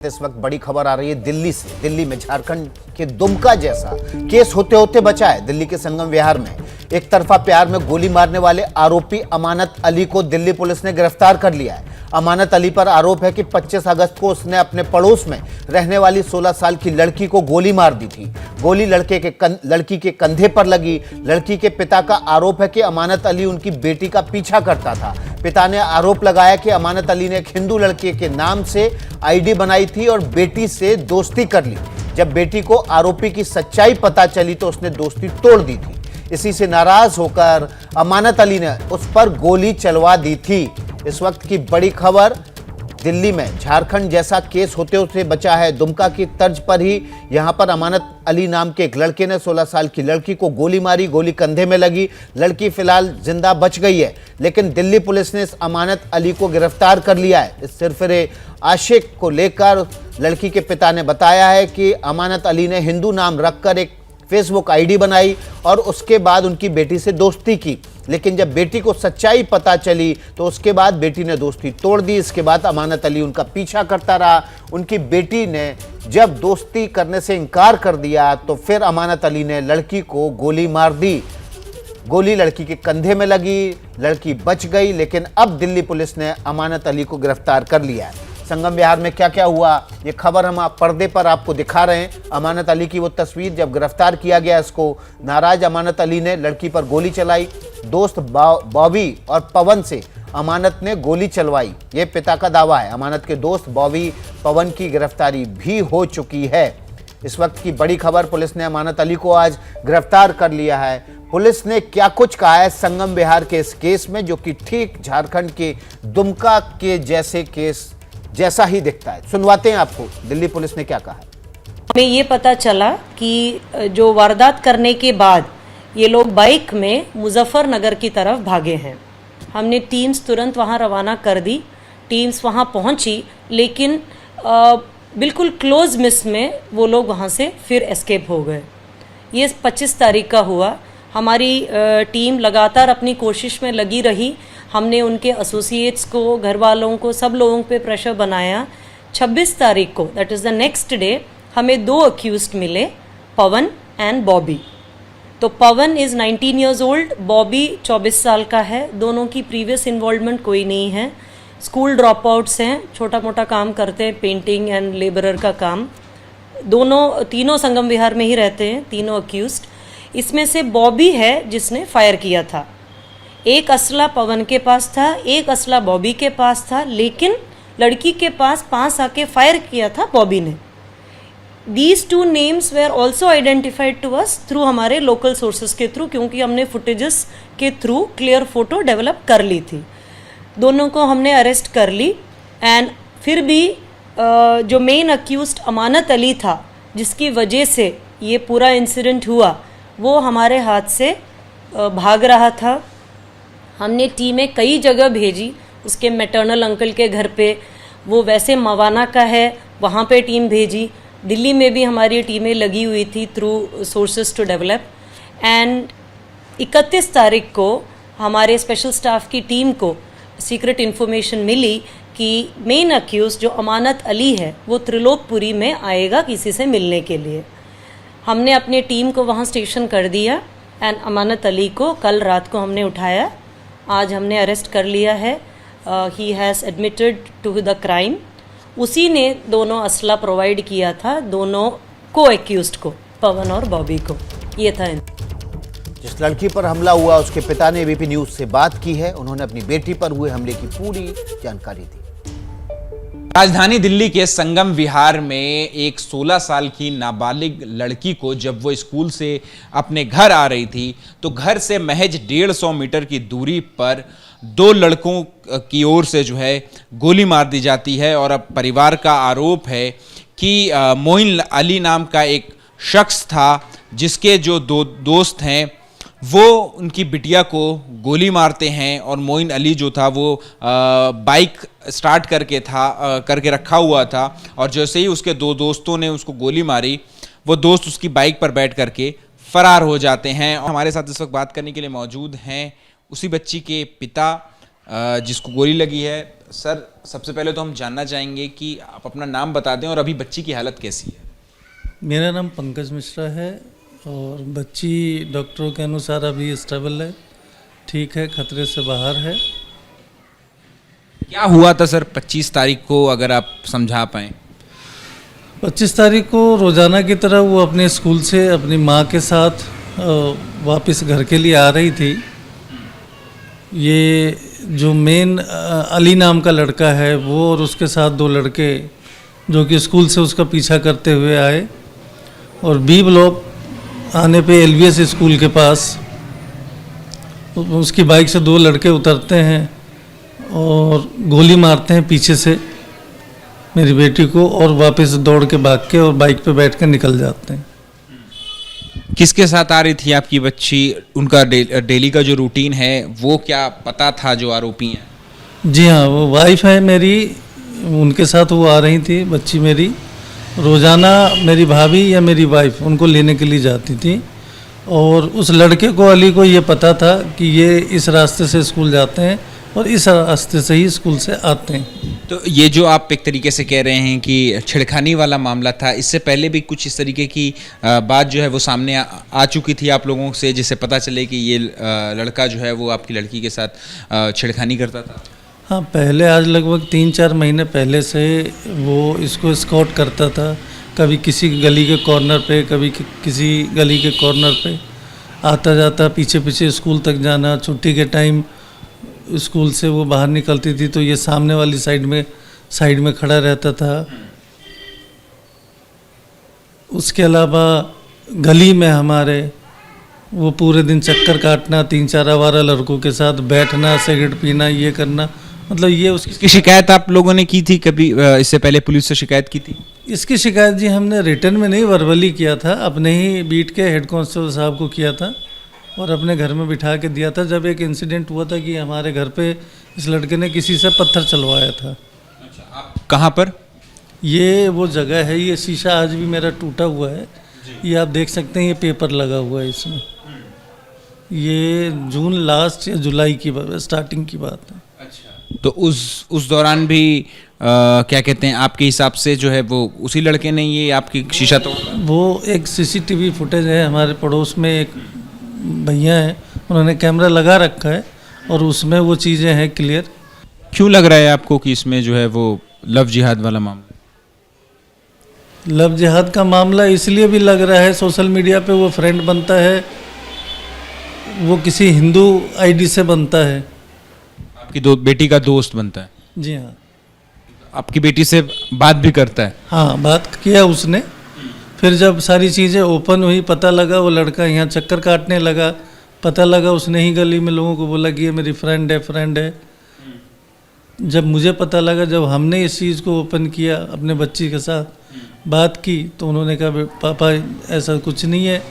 इस वक्त बड़ी खबर आ रही है दिल्ली से। दिल्ली में झारखंड के दुमका जैसा केस होते होते बचा है। दिल्ली के संगम विहार में एक तरफा प्यार में गोली मारने वाले आरोपी अमानत अली को दिल्ली पुलिस ने गिरफ्तार कर लिया है। अमानत अली पर आरोप है कि 25 अगस्त को उसने अपने पड़ोस में रहने वाली 16 साल की लड़की को गोली मार दी थी। गोली लड़की के कंधे पर लगी। लड़की के पिता का आरोप है कि अमानत अली उनकी बेटी का पीछा करता था। पिता ने आरोप लगाया कि अमानत अली ने एक हिंदू लड़के के नाम से आईडी बनाई थी और बेटी से दोस्ती कर ली। जब बेटी को आरोपी की सच्चाई पता चली तो उसने दोस्ती तोड़ दी थी। इसी से नाराज होकर अमानत अली ने उस पर गोली चलवा दी थी। इस वक्त की बड़ी खबर, दिल्ली में झारखंड जैसा केस होते होते बचा है। दुमका की तर्ज पर ही यहां पर अमानत अली नाम के एक लड़के ने 16 साल की लड़की को गोली मारी। गोली कंधे में लगी। लड़की फिलहाल जिंदा बच गई है, लेकिन दिल्ली पुलिस ने इस अमानत अली को गिरफ्तार कर लिया है। इस सिरफिरे आशिक को लेकर लड़की के पिता ने बताया है कि अमानत अली ने हिंदू नाम रखकर एक फेसबुक आईडी बनाई और उसके बाद उनकी बेटी से दोस्ती की, लेकिन जब बेटी को सच्चाई पता चली तो उसके बाद बेटी ने दोस्ती तोड़ दी। इसके बाद अमानत अली उनका पीछा करता रहा। उनकी बेटी ने जब दोस्ती करने से इनकार कर दिया तो फिर अमानत अली ने लड़की को गोली मार दी। गोली लड़की के कंधे में लगी, लड़की बच गई, लेकिन अब दिल्ली पुलिस ने अमानत अली को गिरफ्तार कर लिया है। संगम विहार में क्या क्या हुआ, ये खबर हम पर्दे पर आपको दिखा रहे हैं। अमानत अली की वो तस्वीर जब गिरफ्तार किया गया इसको। नाराज अमानत अली ने लड़की पर गोली चलाई। दोस्त बॉबी और पवन से अमानत ने गोली चलवाई, ये पिता का दावा है। अमानत के दोस्त बॉबी पवन की गिरफ्तारी भी हो चुकी है। इस वक्त की बड़ी खबर, पुलिस ने अमानत अली को आज गिरफ्तार कर लिया है। पुलिस ने क्या कुछ कहा है संगम विहार के इस केस में, जो कि ठीक झारखंड के दुमका के जैसे केस जैसा ही दिखता है। सुनवाते हैं आपको दिल्ली पुलिस ने क्या कहा है। हमें ये पता चला कि जो वारदात करने के बाद ये लोग बाइक में मुजफ्फरनगर की तरफ भागे हैं। हमने टीम्स तुरंत वहाँ रवाना कर दी। टीम्स वहाँ पहुँची, लेकिन बिल्कुल क्लोज मिस में वो लोग वहाँ से फिर एस्केप हो गए। ये 25 तारीख का हुआ। हमारी टीम लगातार अपनी कोशिश में लगी रही। हमने उनके एसोसिएट्स को, घर वालों को, सब लोगों पे प्रेशर बनाया। 26 तारीख को, that is the next day, हमें 2 अक्यूज्ड मिले, पवन एंड बॉबी। तो पवन इज़ 19 ईयर्स ओल्ड, बॉबी 24 साल का है। दोनों की प्रीवियस इन्वॉल्वमेंट कोई नहीं है। स्कूल ड्रॉप आउट्स हैं, छोटा मोटा काम करते हैं, पेंटिंग एंड लेबरर का काम। तीनों संगम विहार में ही रहते हैं, तीनों अक्यूज्ड। इसमें से बॉबी है जिसने फायर किया था। एक असला पवन के पास था, एक असला बॉबी के पास था, लेकिन लड़की के पास आके फायर किया था बॉबी ने। These 2 names were also identified to us through हमारे लोकल सोर्सेज के थ्रू, क्योंकि हमने फुटेजेस के थ्रू क्लियर फोटो डेवलप कर ली थी। दोनों को हमने अरेस्ट कर ली। एंड फिर भी जो मेन अक्यूज्ड अमानत अली था, जिसकी वजह से ये पूरा इंसिडेंट हुआ, वो हमारे हाथ से भाग रहा था। हमने टीमें कई जगह भेजी, उसके मैटरनल अंकल के घर पे, वो वैसे मवाना का है, वहाँ पे टीम भेजी। दिल्ली में भी हमारी टीमें लगी हुई थी through sources to develop. And 31 तारीख को हमारे स्पेशल स्टाफ की टीम को सीक्रेट इन्फॉर्मेशन मिली कि मेन अक्यूज जो अमानत अली है वो त्रिलोकपुरी में आएगा किसी से मिलने के लिए। हमने अपने टीम को वहाँ स्टेशन कर दिया एंड अमानत अली को कल रात को हमने उठाया। आज हमने अरेस्ट कर लिया है। He has admitted to the crime. उसी ने दोनों असला प्रोवाइड किया था, दोनों को एक्यूज्ड को, पवन और बॉबी को। ये था। जिस लड़की पर हमला हुआ उसके पिता ने एबीपी न्यूज से बात की है। उन्होंने अपनी बेटी पर हुए हमले की पूरी जानकारी दी। राजधानी दिल्ली के संगम विहार में एक 16 साल की नाबालिग लड़की को जब वो स्कूल से अपने घर आ रही थी तो घर से महज 150 मीटर की दूरी पर 2 लड़कों की ओर से जो है गोली मार दी जाती है। और अब परिवार का आरोप है कि मोइन अली नाम का एक शख्स था, जिसके जो 2 दोस्त हैं वो उनकी बिटिया को गोली मारते हैं। और मोइन अली जो था वो बाइक स्टार्ट करके रखा हुआ था, और जैसे ही उसके 2 दोस्तों ने उसको गोली मारी, वो दोस्त उसकी बाइक पर बैठ करके फरार हो जाते हैं। हमारे साथ इस वक्त बात करने के लिए मौजूद हैं उसी बच्ची के पिता जिसको गोली लगी है। सर, सबसे पहले तो हम जानना चाहेंगे कि आप अपना नाम बता दें और अभी बच्ची की हालत कैसी है। मेरा नाम पंकज मिश्रा है और बच्ची डॉक्टरों के अनुसार अभी स्टेबल है, ठीक है, खतरे से बाहर है। क्या हुआ था सर 25 तारीख को, अगर आप समझा पाएँ। 25 तारीख को रोज़ाना की तरह वो अपने स्कूल से अपनी माँ के साथ वापस घर के लिए आ रही थी। ये जो मेन अली नाम का लड़का है वो और उसके साथ 2 लड़के जो कि स्कूल से उसका पीछा करते हुए आए और बी ब्लॉक आने पे एलवीएस स्कूल के पास उसकी बाइक से 2 लड़के उतरते हैं और गोली मारते हैं पीछे से मेरी बेटी को और वापस दौड़ के भाग के और बाइक पे बैठ कर निकल जाते हैं। किसके साथ आ रही थी आपकी बच्ची? उनका डेली का जो रूटीन है वो क्या पता था जो आरोपी हैं? जी हाँ, वो वाइफ है मेरी, उनके साथ वो आ रही थी। बच्ची मेरी रोज़ाना मेरी भाभी या मेरी वाइफ उनको लेने के लिए जाती थी और उस लड़के को, अली को, ये पता था कि ये इस रास्ते से स्कूल जाते हैं और इस रास्ते से ही स्कूल से आते हैं। तो ये जो आप एक तरीके से कह रहे हैं कि छिड़खानी वाला मामला था, इससे पहले भी कुछ इस तरीके की बात जो है वो सामने आ चुकी थी आप लोगों से, जिससे पता चले कि ये लड़का जो है वो आपकी लड़की के साथ छेड़खानी करता था? हाँ, पहले आज लगभग 3-4 महीने पहले से वो इसको स्कॉट करता था। कभी किसी गली के कॉर्नर पे, कभी किसी गली के कॉर्नर पे आता जाता, पीछे पीछे स्कूल तक जाना। छुट्टी के टाइम स्कूल से वो बाहर निकलती थी तो ये सामने वाली साइड में खड़ा रहता था। उसके अलावा गली में हमारे वो पूरे दिन चक्कर काटना, 3-4 आवारा लड़कों के साथ बैठना, सिगरेट पीना, ये करना, मतलब ये उसकी शिकायत आप लोगों ने की थी कभी? इससे पहले पुलिस से शिकायत की थी? इसकी शिकायत जी हमने रिटर्न में नहीं, वर्बली किया था। अपने ही बीट के हेड कांस्टेबल साहब को किया था और अपने घर में बिठा के दिया था। जब एक इंसिडेंट हुआ था कि हमारे घर पे इस लड़के ने किसी से पत्थर चलवाया था। अच्छा, आप कहाँ पर? ये वो जगह है, ये शीशा आज भी मेरा टूटा हुआ है, ये आप देख सकते हैं, ये पेपर लगा हुआ है इसमें। ये जून लास्ट या जुलाई की स्टार्टिंग की बात है। अच्छा, तो उस दौरान भी क्या कहते हैं, आपके हिसाब से जो है वो उसी लड़के ने ये आपकी शीशा तोड़ा? वो एक सीसीटीवी फुटेज है, हमारे पड़ोस में एक भैया हैं, उन्होंने कैमरा लगा रखा है और उसमें वो चीज़ें हैं क्लियर। क्यों लग रहा है आपको कि इसमें जो है वो लव जिहाद वाला मामला? लव जिहाद का मामला इसलिए भी लग रहा है, सोशल मीडिया पे वो फ्रेंड बनता है, वो किसी हिंदू आईडी से बनता है। आपकी बेटी का दोस्त बनता है? जी हाँ। आपकी बेटी से बात भी करता है? हाँ, बात किया उसने। फिर जब सारी चीज़ें ओपन हुई, पता लगा वो लड़का यहाँ चक्कर काटने लगा, पता लगा उसने ही गली में लोगों को बोला कि ये मेरी फ्रेंड है। जब मुझे पता लगा, जब हमने इस चीज़ को ओपन किया, अपने बच्ची के साथ बात की, तो उन्होंने कहा पापा ऐसा कुछ नहीं है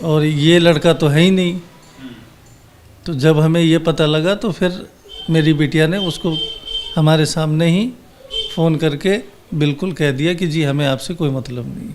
और ये लड़का तो है ही नहीं। तो जब हमें ये पता लगा तो फिर मेरी बिटिया ने उसको हमारे सामने ही फ़ोन करके बिल्कुल कह दिया कि जी हमें आपसे कोई मतलब नहीं।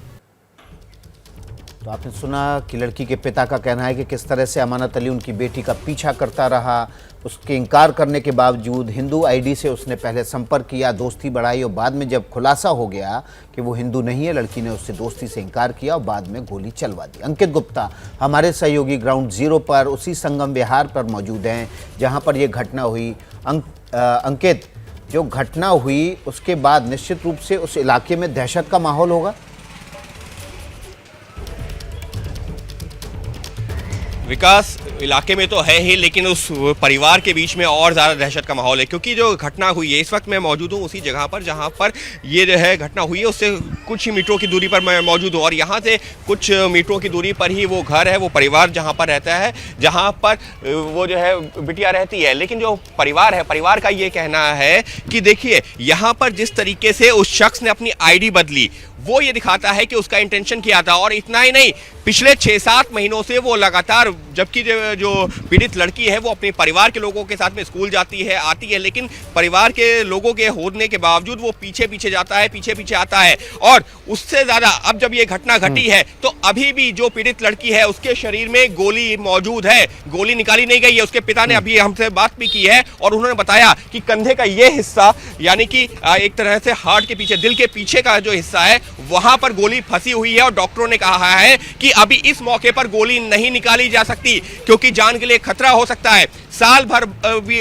तो आपने सुना कि लड़की के पिता का कहना है कि किस तरह से अमानत अली उनकी बेटी का पीछा करता रहा। उसके इनकार करने के बावजूद हिंदू आईडी से उसने पहले संपर्क किया, दोस्ती बढ़ाई और बाद में जब खुलासा हो गया कि वो हिंदू नहीं है, लड़की ने उससे दोस्ती से इनकार किया और बाद में गोली चलवा दी। अंकित गुप्ता हमारे सहयोगी ग्राउंड जीरो पर उसी संगम विहार पर मौजूद हैं जहाँ पर ये घटना हुई। अंकित, जो घटना हुई उसके बाद निश्चित रूप से उस इलाके में दहशत का माहौल होगा? विकास, इलाके में तो है ही, लेकिन उस परिवार के बीच में और ज़्यादा दहशत का माहौल है, क्योंकि जो घटना हुई है, इस वक्त मैं मौजूद हूँ उसी जगह पर जहाँ पर ये जो है घटना हुई है, उससे कुछ ही मीटरों की दूरी पर मैं मौजूद हूँ और यहाँ से कुछ मीटरों की दूरी पर ही वो घर है, वो परिवार जहाँ पर रहता है, जहाँ पर वो जो है बिटिया रहती है। लेकिन जो परिवार है, परिवार का ये कहना है कि देखिए यहाँ पर जिस तरीके से उस शख्स ने अपनी आईडी बदली, वो ये दिखाता है कि उसका इंटेंशन क्या था। और इतना ही नहीं, पिछले 6-7 महीनों से वो लगातार, जबकि जो पीड़ित लड़की है वो अपने परिवार के लोगों के साथ में स्कूल जाती है, आती है, लेकिन परिवार के लोगों के होने के बावजूद वो पीछे पीछे जाता है, पीछे पीछे आता है। और और उससे ज्यादा अब जब ये घटना घटी है तो अभी भी जो पीड़ित लड़की है उसके शरीर में गोली मौजूद है, गोली निकाली नहीं गई है। उसके पिता ने अभी हमसे बात भी की है और उन्होंने बताया कि कंधे का ये हिस्सा यानी कि एक तरह से हार्ट के पीछे, दिल के पीछे का जो हिस्सा है वहां पर गोली फंसी हुई है और डॉक्टरों ने कहा है कि अभी इस मौके पर गोली नहीं निकाली जा सकती क्योंकि जान के लिए खतरा हो सकता है। साल भर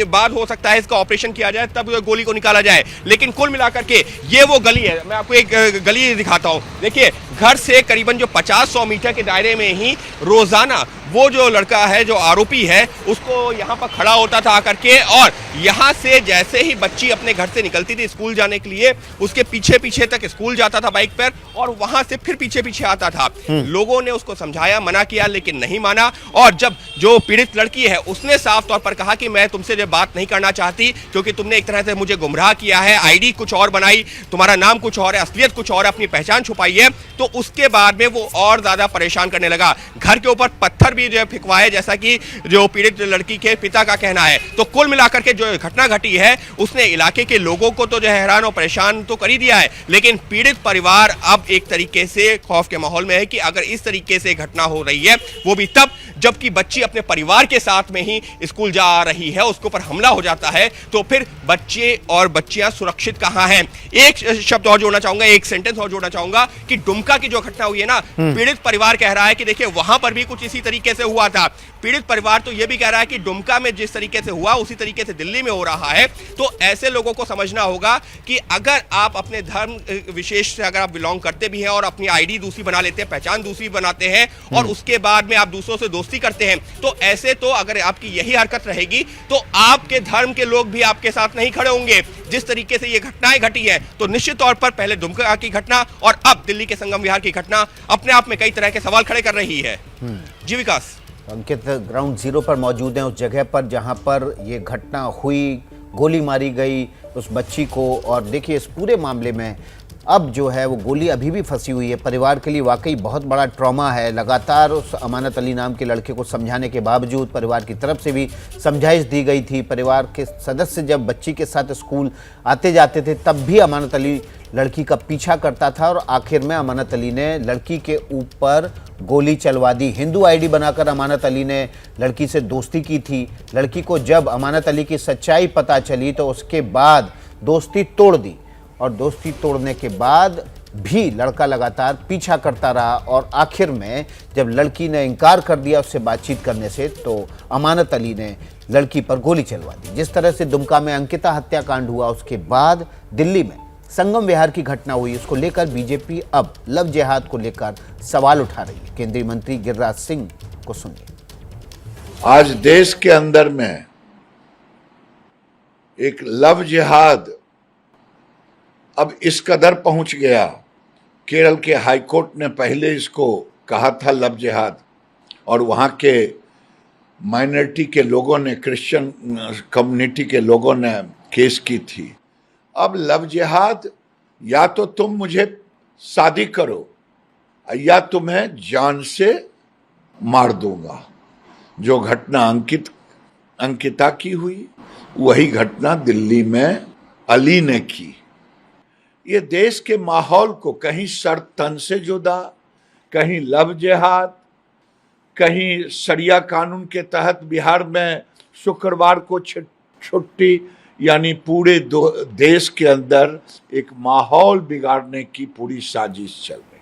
बाद हो सकता है इसका ऑपरेशन किया जाए तब गोली को निकाला जाए। लेकिन कुल मिलाकर के ये वो गली है, मैं आपको एक गली दिखाता हूं। देखिए घर से करीबन जो 50-100 मीटर के दायरे में ही रोजाना वो जो लड़का है जो आरोपी है उसको यहाँ पर खड़ा होता था आकर के, और यहाँ से जैसे ही बच्ची अपने घर से निकलती थी स्कूल जाने के लिए उसके पीछे पीछे तक स्कूल जाता था बाइक पर और वहां से फिर पीछे पीछे आता था। लोगों ने उसको समझाया, मना किया लेकिन नहीं माना। और जब जो पीड़ित लड़की है उसने साफ तौर पर कहा कि मैं तुमसे जो बात नहीं करना चाहती क्योंकि तुमने एक तरह से मुझे गुमराह किया है, आईडी कुछ और बनाई, तुम्हारा नाम कुछ और है, असलियत कुछ और है, अपनी पहचान छुपाई है, तो उसके बाद में वो और ज्यादा परेशान करने लगा। घर के ऊपर पत्थर भी जो फिकवाए जैसा कि जो पीड़ित लड़की के पिता का कहना है। तो कुल मिलाकर के जो घटना घटी है उसने इलाके के लोगों को तो जो हैरान और परेशान तो कर ही दिया है, लेकिन पीड़ित परिवार अब एक तरीके से खौफ के माहौल में है कि अगर इस तरीके से घटना हो रही है वो भी तब जबकि बच्ची अपने परिवार के साथ में ही स्कूल जा रही है, उसके ऊपर हमला हो जाता है, तो फिर बच्चे और बच्चियां सुरक्षित कहां हैं। एक शब्द और जोड़ना चाहूंगा, एक सेंटेंस और जोड़ना चाहूंगा कि दुमका की जो घटना हुई है ना, पीड़ित परिवार कह रहा है कि देखिए वहां पर भी कुछ इसी तरीके से हुआ था। पीड़ित परिवार तो यह भी कह रहा है कि दुमका में जिस तरीके से हुआ उसी तरीके से दिल्ली में हो रहा है। तो ऐसे लोगों को समझना होगा कि अगर आप अपने धर्म विशेष से अगर आप बिलोंग करते भी हैं और अपनी आईडी दूसरी बना लेते हैं, पहचान दूसरी बनाते हैं और उसके बाद में आप दूसरों से दोस्ती करते हैं, तो ऐसे तो अगर आपकी यही हरकत रहेगी तो आपके धर्म के लोग भी आपके साथ नहीं खड़े होंगे। जिस तरीके से ये घटनाएं घटी है तो निश्चित तौर पर पहले दुमका की घटना और अब दिल्ली के संगम विहार की घटना अपने आप में कई तरह के सवाल खड़े कर रही है। जी विकास। अंकित ग्राउंड जीरो पर मौजूद हैं, उस जगह पर जहां पर ये घटना हुई, गोली मारी गई उस बच्ची को, और देखिए इस पूरे मामले में अब जो है वो गोली अभी भी फंसी हुई है। परिवार के लिए वाकई बहुत बड़ा ट्रॉमा है। लगातार उस अमानत अली नाम के लड़के को समझाने के बावजूद परिवार की तरफ से भी समझाइश दी गई थी। परिवार के सदस्य जब बच्ची के साथ स्कूल आते जाते थे तब भी अमानत अली लड़की का पीछा करता था और आखिर में अमानत अली ने लड़की के ऊपर गोली चलवा दी। हिंदू आईडी बनाकर अमानत अली ने लड़की से दोस्ती की थी। लड़की को जब अमानत अली की सच्चाई पता चली तो उसके बाद दोस्ती तोड़ दी और दोस्ती तोड़ने के बाद भी लड़का लगातार पीछा करता रहा और आखिर में जब लड़की ने इनकार कर दिया उससे बातचीत करने से तो अमानत अली ने लड़की पर गोली चलवा दी। जिस तरह से दुमका में अंकिता हत्याकांड हुआ उसके बाद दिल्ली में संगम विहार की घटना हुई, उसको लेकर बीजेपी अब लव जिहाद को लेकर सवाल उठा रही है। केंद्रीय मंत्री गिरिराज सिंह को सुनिए। आज देश के अंदर में एक लव जिहाद अब इस कदर पहुंच गया। केरल के हाईकोर्ट ने पहले इसको कहा था लव जिहाद और वहां के माइनॉरिटी के लोगों ने, क्रिश्चियन कम्युनिटी के लोगों ने केस की थी। अब लव जिहाद या तो तुम मुझे शादी करो या तुम्हें जान से मार दूंगा। जो घटना अंकिता की हुई वही घटना दिल्ली में अली ने की। ये देश के माहौल को कहीं सर तन से जुदा, कहीं लव जिहाद, कहीं शरिया कानून के तहत बिहार में शुक्रवार को छुट्टी, यानी पूरे देश के अंदर एक माहौल बिगाड़ने की पूरी साजिश चल रही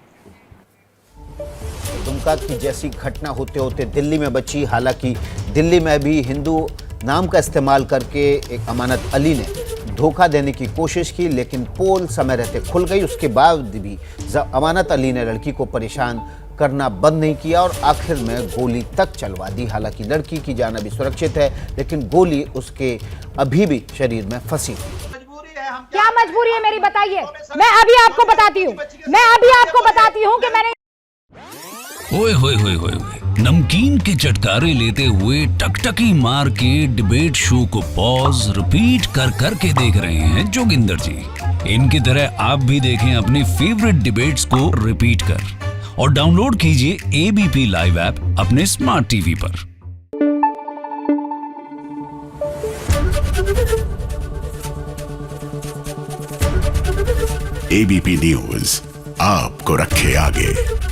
है। दुमका की जैसी घटना होते होते दिल्ली में बची। हालांकि दिल्ली में भी हिंदू नाम का इस्तेमाल करके एक अमानत अली ने धोखा देने की कोशिश की, लेकिन पोल समय रहते खुल गई। उसके बाद भी अमानत अली ने लड़की को परेशान करना बंद नहीं किया और आखिर में गोली तक चलवा दी। हालांकि लड़की की जान अभी सुरक्षित है, लेकिन गोली उसके अभी भी शरीर में फंसी हुई। क्या मजबूरी है मेरी, बताइए। मैं अभी आपको बताती हूँ कि मैंने ओए होए होए होए नमकीन के चटकारे लेते हुए टकटकी मार के डिबेट शो को पॉज रिपीट कर करके देख रहे हैं जोगिंदर जी। इनकी तरह आप भी देखें अपनी फेवरेट डिबेट्स को रिपीट कर और डाउनलोड कीजिए एबीपी लाइव ऐप अपने स्मार्ट टीवी पर। एबीपी न्यूज आपको रखे आगे।